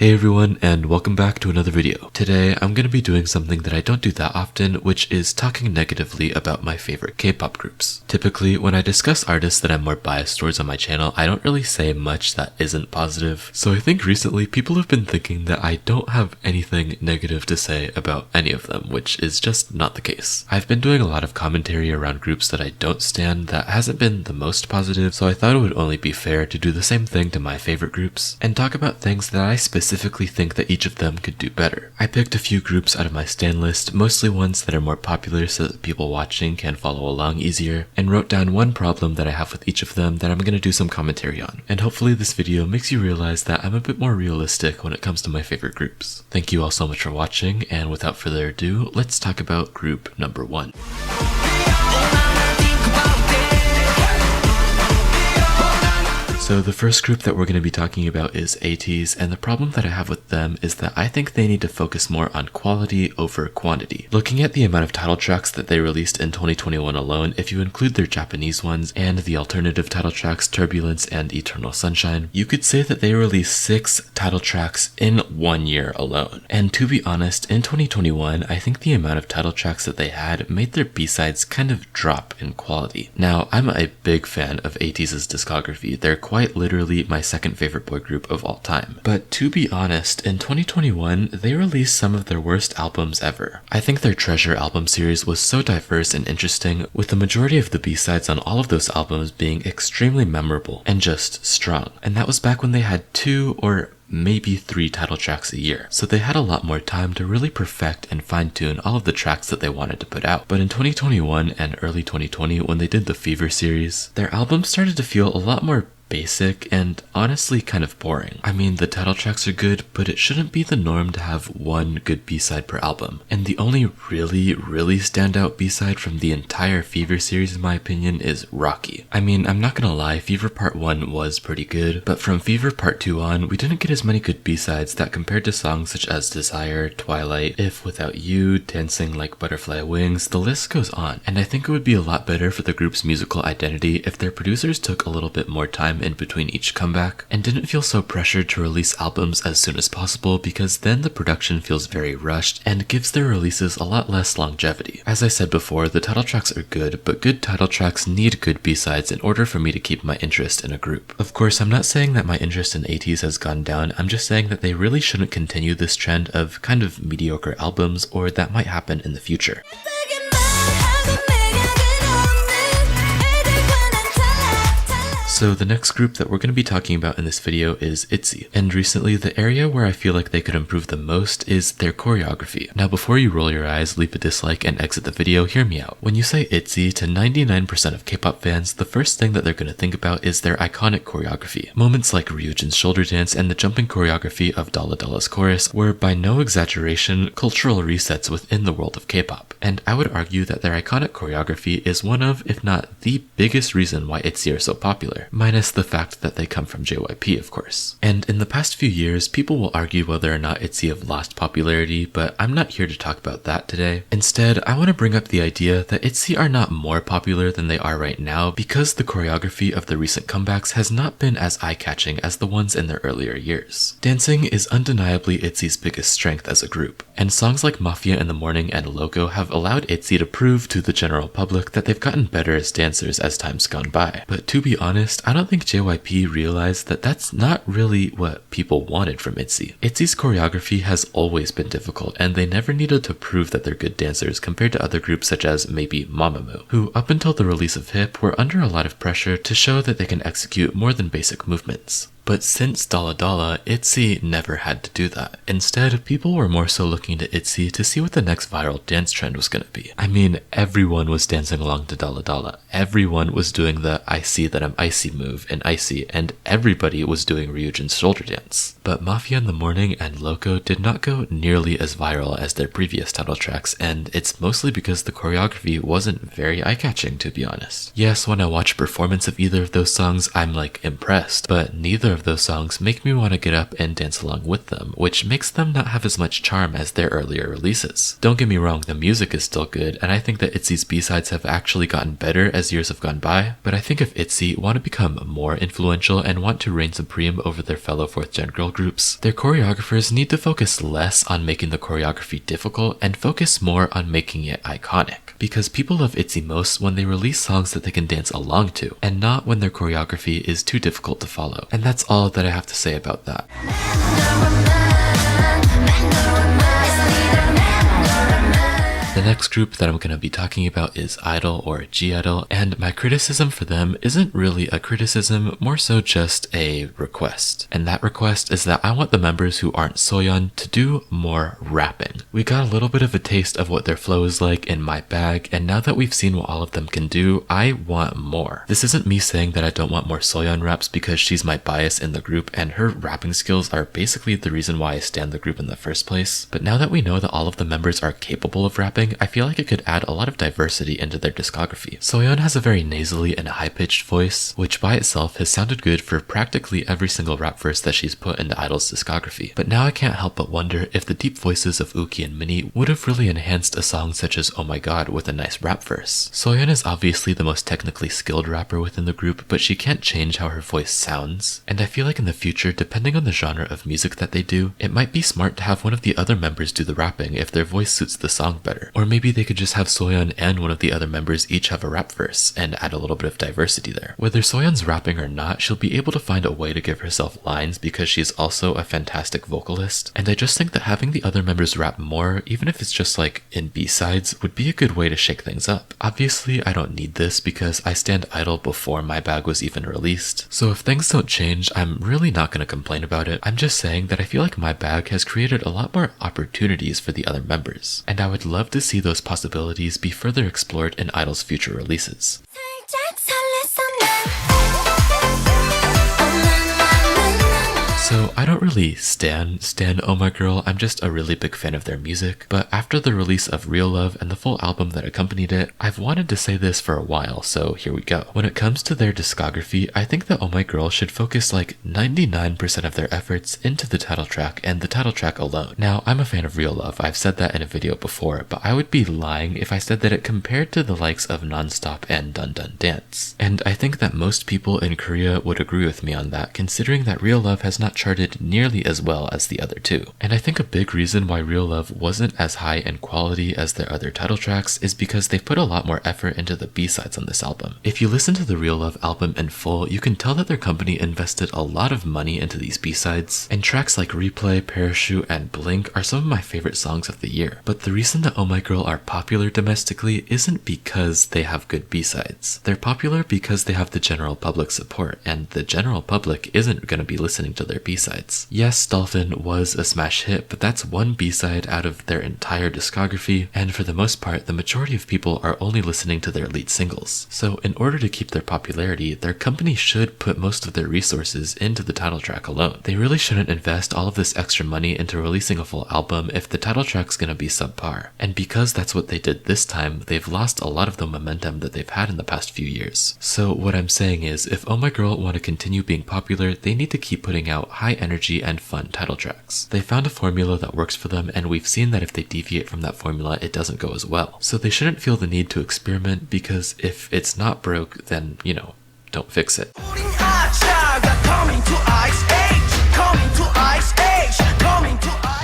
Hey everyone, and welcome back to another video. Today I'm going to be doing something that I don't do that often, which is talking negatively about my favorite K-pop groups. Typically, when I discuss artists that I'm more biased towards on my channel, I don't really say much that isn't positive. So I think recently people have been thinking that I don't have anything negative to say about any of them, which is just not the case. I've been doing a lot of commentary around groups that I don't stan that hasn't been the most positive, so I thought it would only be fair to do the same thing to my favorite groups, and talk about things that I specifically think that each of them could do better. I picked a few groups out of my stan list, mostly ones that are more popular so that people watching can follow along easier, and wrote down one problem that I have with each of them that I'm going to do some commentary on. And hopefully this video makes you realize that I'm a bit more realistic when it comes to my favorite groups. Thank you all so much for watching, and without further ado, let's talk about group number 1. So the first group that we're going to be talking about is Ateez, and the problem that I have with them is that I think they need to focus more on quality over quantity. Looking at the amount of title tracks that they released in 2021 alone, if you include their Japanese ones and the alternative title tracks Turbulence and Eternal Sunshine, you could say that they released 6 title tracks in 1 year alone. And to be honest, in 2021, I think the amount of title tracks that they had made their B-sides kind of drop in quality. Now, I'm a big fan of Ateez's discography. They're quite literally my second favorite boy group of all time. But to be honest, in 2021, they released some of their worst albums ever. I think their Treasure album series was so diverse and interesting, with the majority of the B-sides on all of those albums being extremely memorable and just strong. And that was back when they had 2 or maybe 3 title tracks a year, so they had a lot more time to really perfect and fine-tune all of the tracks that they wanted to put out. But in 2021 and early 2020, when they did the Fever series, their albums started to feel a lot more basic and honestly kind of boring. I mean, the title tracks are good, but it shouldn't be the norm to have one good B-side per album. And the only really standout B-side from the entire Fever series in my opinion is Rocky. I mean, I'm not gonna lie, Fever Part 1 was pretty good, but from Fever Part 2 on, we didn't get as many good B-sides that compared to songs such as Desire, Twilight, If Without You, Dancing Like Butterfly Wings, the list goes on. And I think it would be a lot better for the group's musical identity if their producers took a little bit more time in between each comeback and didn't feel so pressured to release albums as soon as possible, because then the production feels very rushed and gives their releases a lot less longevity. As I said before, the title tracks are good, but good title tracks need good B-sides in order for me to keep my interest in a group. Of course, I'm not saying that my interest in Ateez has gone down, I'm just saying that they really shouldn't continue this trend of kind of mediocre albums, or that might happen in the future. So the next group that we're going to be talking about in this video is Itzy, and recently the area where I feel like they could improve the most is their choreography. Now before you roll your eyes, leave a dislike, and exit the video, hear me out. When you say Itzy, to 99% of K-pop fans, the first thing that they're going to think about is their iconic choreography. Moments like Ryujin's shoulder dance and the jumping choreography of Dalla chorus were, by no exaggeration, cultural resets within the world of K-pop. And I would argue that their iconic choreography is one of, if not the biggest reason why Itzy are so popular. Minus the fact that they come from JYP, of course. And in the past few years, people will argue whether or not Itzy have lost popularity, but I'm not here to talk about that today. Instead, I want to bring up the idea that Itzy are not more popular than they are right now because the choreography of the recent comebacks has not been as eye-catching as the ones in their earlier years. Dancing is undeniably Itzy's biggest strength as a group, and songs like Mafia in the Morning and Logo have allowed Itzy to prove to the general public that they've gotten better as dancers as time's gone by. But to be honest, I don't think JYP realized that that's not really what people wanted from Itzy. Itzy's choreography has always been difficult, and they never needed to prove that they're good dancers compared to other groups such as maybe Mamamoo, who up until the release of Hip were under a lot of pressure to show that they can execute more than basic movements. But since Dalla, Itzy never had to do that. Instead, people were more so looking to Itzy to see what the next viral dance trend was gonna be. I mean, everyone was dancing along to Dalla. Everyone was doing the I see that I'm icy move in Icy, and everybody was doing Ryujin's shoulder dance. But Mafia in the Morning and Loco did not go nearly as viral as their previous title tracks, and it's mostly because the choreography wasn't very eye-catching, to be honest. Yes, when I watch a performance of either of those songs, I'm like impressed, but neither either of those songs make me want to get up and dance along with them, which makes them not have as much charm as their earlier releases. Don't get me wrong, the music is still good, and I think that Itzy's B-sides have actually gotten better as years have gone by, but I think if Itzy want to become more influential and want to reign supreme over their fellow 4th gen girl groups, their choreographers need to focus less on making the choreography difficult and focus more on making it iconic. Because people love Itzy most when they release songs that they can dance along to, and not when their choreography is too difficult to follow. And that's all that I have to say about that. The next group that I'm going to be talking about is I.DLE or G-I-DLE, and my criticism for them isn't really a criticism, more so just a request. And that request is that I want the members who aren't Soyeon to do more rapping. We got a little bit of a taste of what their flow is like in My Bag, and now that we've seen what all of them can do, I want more. This isn't me saying that I don't want more Soyeon raps because she's my bias in the group and her rapping skills are basically the reason why I stan the group in the first place. But now that we know that all of the members are capable of rapping, I feel like it could add a lot of diversity into their discography. Soyeon has a very nasally and high-pitched voice, which by itself has sounded good for practically every single rap verse that she's put into I.DLE's discography. But now I can't help but wonder if the deep voices of Uki and Minnie would have really enhanced a song such as Oh My God with a nice rap verse. Soyeon is obviously the most technically skilled rapper within the group, but she can't change how her voice sounds. And I feel like in the future, depending on the genre of music that they do, it might be smart to have one of the other members do the rapping if their voice suits the song better. Or maybe they could just have Soyeon and one of the other members each have a rap verse and add a little bit of diversity there. Whether Soyeon's rapping or not, she'll be able to find a way to give herself lines because she's also a fantastic vocalist. And I just think that having the other members rap more, even if it's just like in B-sides, would be a good way to shake things up. Obviously, I don't need this because I stand I.DLE before My Bag was even released. So if things don't change, I'm really not going to complain about it. I'm just saying that I feel like My Bag has created a lot more opportunities for the other members. And I would love to see those possibilities be further explored in I.DLE's future releases. So I don't really stan Oh My Girl, I'm just a really big fan of their music, but after the release of Real Love and the full album that accompanied it, I've wanted to say this for a while, so here we go. When it comes to their discography, I think that Oh My Girl should focus like 99% of their efforts into the title track and the title track alone. Now, I'm a fan of Real Love, I've said that in a video before, but I would be lying if I said that it compared to the likes of Nonstop and Dun Dun Dance. And I think that most people in Korea would agree with me on that, considering that Real Love has not charted nearly as well as the other two. And I think a big reason why Real Love wasn't as high in quality as their other title tracks is because they put a lot more effort into the B-sides on this album. If you listen to the Real Love album in full, you can tell that their company invested a lot of money into these B-sides, and tracks like Replay, Parachute, and Blink are some of my favorite songs of the year. But the reason that Oh My Girl are popular domestically isn't because they have good B-sides. They're popular because they have the general public support, and the general public isn't going to be listening to their B-sides. Yes, Dolphin was a smash hit, but that's one B-side out of their entire discography, and for the most part, the majority of people are only listening to their lead singles. So in order to keep their popularity, their company should put most of their resources into the title track alone. They really shouldn't invest all of this extra money into releasing a full album if the title track's gonna be subpar. And because that's what they did this time, they've lost a lot of the momentum that they've had in the past few years. So what I'm saying is, if Oh My Girl want to continue being popular, they need to keep putting out high energy and fun title tracks. They found a formula that works for them, and we've seen that if they deviate from that formula, it doesn't go as well. So they shouldn't feel the need to experiment, because if it's not broke, then, you know, don't fix it.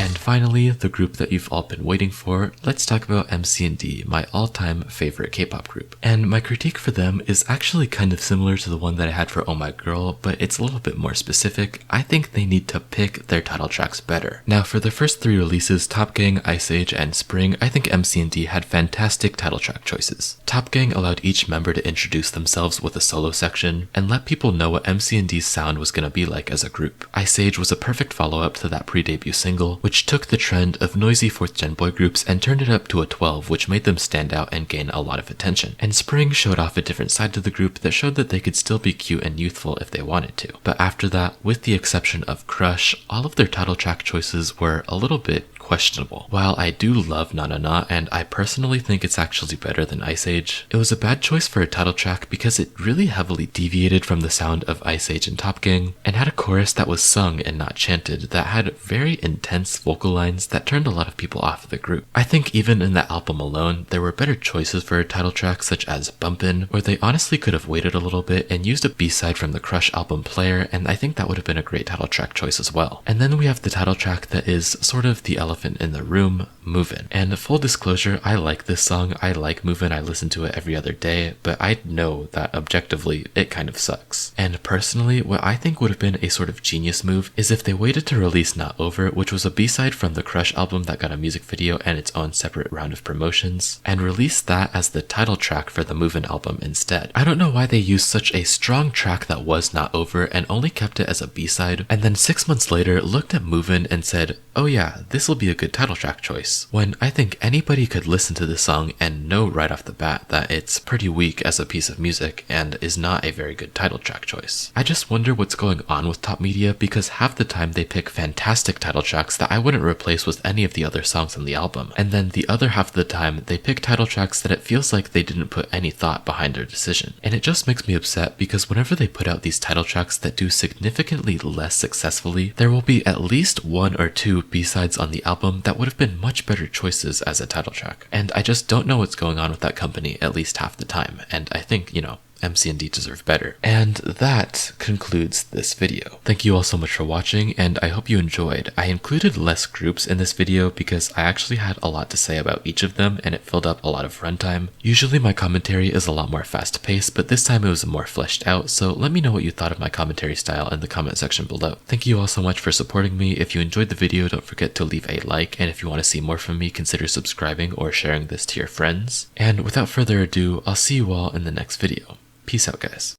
And finally, the group that you've all been waiting for, let's talk about MCND, my all-time favorite K-pop group. And my critique for them is actually kind of similar to the one that I had for Oh My Girl, but it's a little bit more specific. I think they need to pick their title tracks better. Now, for the first three releases, Top Gang, Ice Age, and Spring, I think MCND had fantastic title track choices. Top Gang allowed each member to introduce themselves with a solo section, and let people know what MCND's sound was going to be like as a group. Ice Age was a perfect follow-up to that pre-debut single, which took the trend of noisy 4th gen boy groups and turned it up to a 12, which made them stand out and gain a lot of attention. And Spring showed off a different side to the group that showed that they could still be cute and youthful if they wanted to. But after that, with the exception of Crush, all of their title track choices were a little bit questionable. While I do love Na Na Na, and I personally think it's actually better than Ice Age, it was a bad choice for a title track because it really heavily deviated from the sound of Ice Age and Top Gang, and had a chorus that was sung and not chanted that had very intense vocal lines that turned a lot of people off of the group. I think even in that album alone, there were better choices for a title track such as Bumpin', where they honestly could have waited a little bit and used a B-side from the Crush album Player, and I think that would have been a great title track choice as well. And then we have the title track that is sort of the elephant in the room, Movin'. And full disclosure, I like this song, I like Movin', I listen to it every other day, but I know that objectively it kind of sucks. And personally, what I think would have been a sort of genius move is if they waited to release Not Over, which was a B-side from the Crush album that got a music video and its own separate round of promotions, and released that as the title track for the Movin' album instead. I don't know why they used such a strong track that was Not Over and only kept it as a B-side, and then 6 months later looked at Movin' and said, oh yeah, this will be a good title track choice, when I think anybody could listen to this song and know right off the bat that it's pretty weak as a piece of music and is not a very good title track choice. I just wonder what's going on with Top Media, because half the time they pick fantastic title tracks that I wouldn't replace with any of the other songs on the album, and then the other half of the time they pick title tracks that it feels like they didn't put any thought behind their decision. And it just makes me upset because whenever they put out these title tracks that do significantly less successfully, there will be at least 1 or 2 B-sides on the album that would have been much better choices as a title track. And I just don't know what's going on with that company at least half the time, and I think, you know, MCND deserve better. And that concludes this video. Thank you all so much for watching, and I hope you enjoyed. I included less groups in this video because I actually had a lot to say about each of them and it filled up a lot of runtime. Usually my commentary is a lot more fast paced, but this time it was more fleshed out, so let me know what you thought of my commentary style in the comment section below. Thank you all so much for supporting me. If you enjoyed the video, don't forget to leave a like, and if you want to see more from me, consider subscribing or sharing this to your friends. And without further ado, I'll see you all in the next video. Peace out, guys.